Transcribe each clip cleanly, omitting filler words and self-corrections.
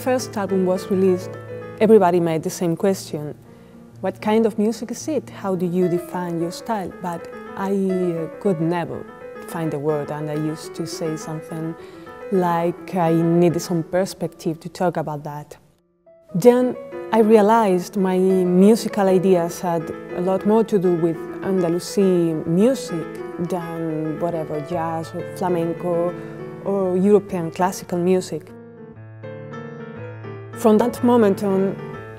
first album was released, everybody made the same question. What kind of music is it? How do you define your style? But I could never find a word, and I used to say something like I needed some perspective to talk about that. Then I realized my musical ideas had a lot more to do with Andalusi music than whatever jazz or flamenco or European classical music. From that moment on,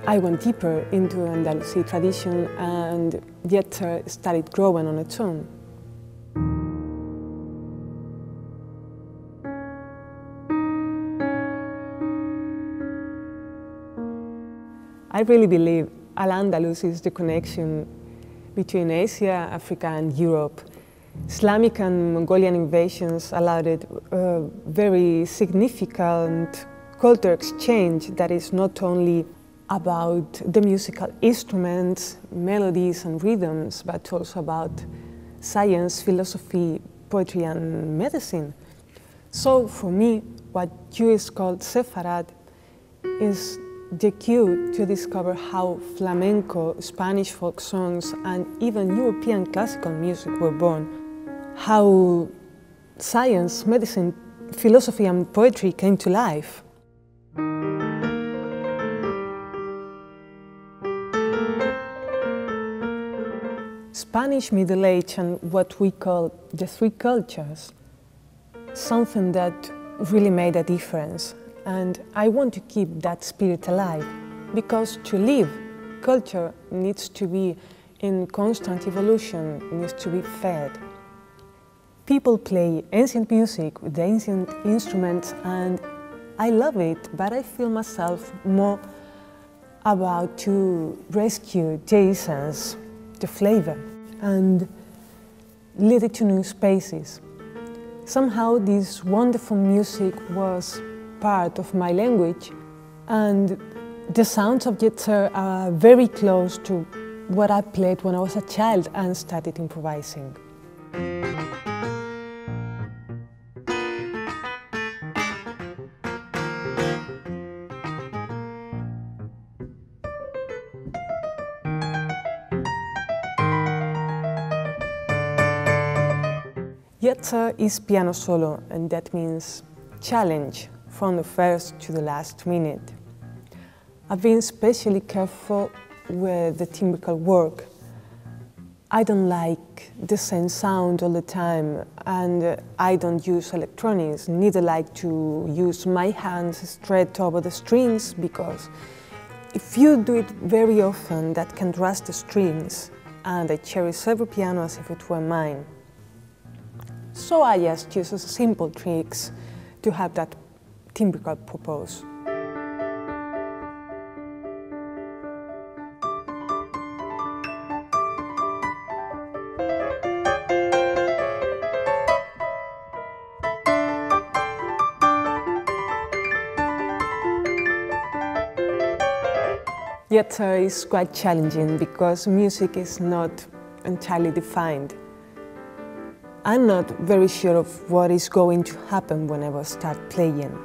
I went deeper into Andalusi tradition, and Yetzer started growing on its own. I really believe Al-Andalus is the connection between Asia, Africa and Europe. Islamic and Mongolian invasions allowed a very significant cultural exchange that is not only about the musical instruments, melodies and rhythms, but also about science, philosophy, poetry and medicine. So for me, what Jews call Sepharad is the cue to discover how flamenco, Spanish folk songs and even European classical music were born, how science, medicine, philosophy and poetry came to life. Spanish Middle Age and what we call the three cultures, something that really made a difference. And I want to keep that spirit alive, because to live, culture needs to be in constant evolution, needs to be fed. People play ancient music with ancient instruments, and I love it, but I feel myself more about to rescue the essence, the flavor, and lead it to new spaces. Somehow this wonderful music was part of my language, and the sounds of Yetzer are very close to what I played when I was a child and started improvising. Yetzer is piano solo, and that means challenge from the first to the last minute. I've been especially careful with the timbrical work. I don't like the same sound all the time, and I don't use electronics, neither like to use my hands straight over the strings, because if you do it very often, that can rust the strings, and I cherish every piano as if it were mine. So I just use simple tricks to have that timbrical purpose. Yetzer is quite challenging because music is not entirely defined. I'm not very sure of what is going to happen whenever I start playing.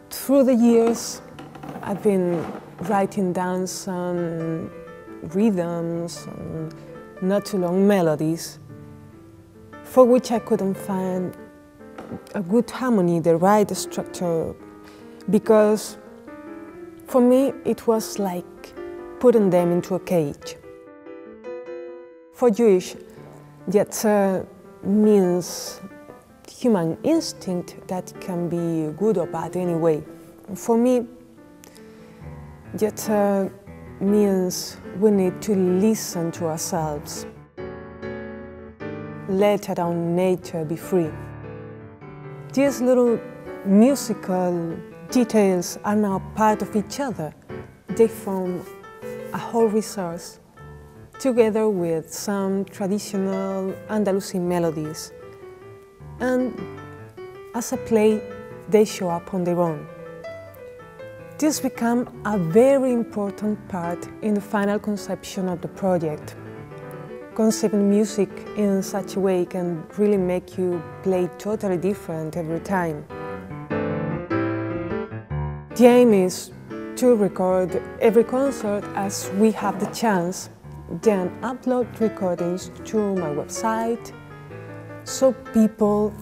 Through the years, I've been writing down some rhythms and not too long melodies for which I couldn't find a good harmony, the right structure, because for me it was like putting them into a cage. For Jewish, Yetzer means human instinct that can be good or bad anyway. For me, Yetzer means we need to listen to ourselves. Let our own nature be free. These little musical details are now part of each other. They form a whole resource, together with some traditional Andalusi melodies. And as I play, they show up on their own. This becomes a very important part in the final conception of the project. Conceiving music in such a way can really make you play totally different every time. The aim is to record every concert as we have the chance, then upload recordings to my website so people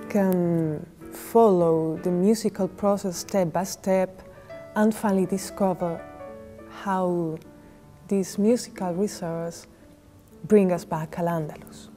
can follow the musical process step by step and finally discover how this musical resource brings us back Al-Andalus.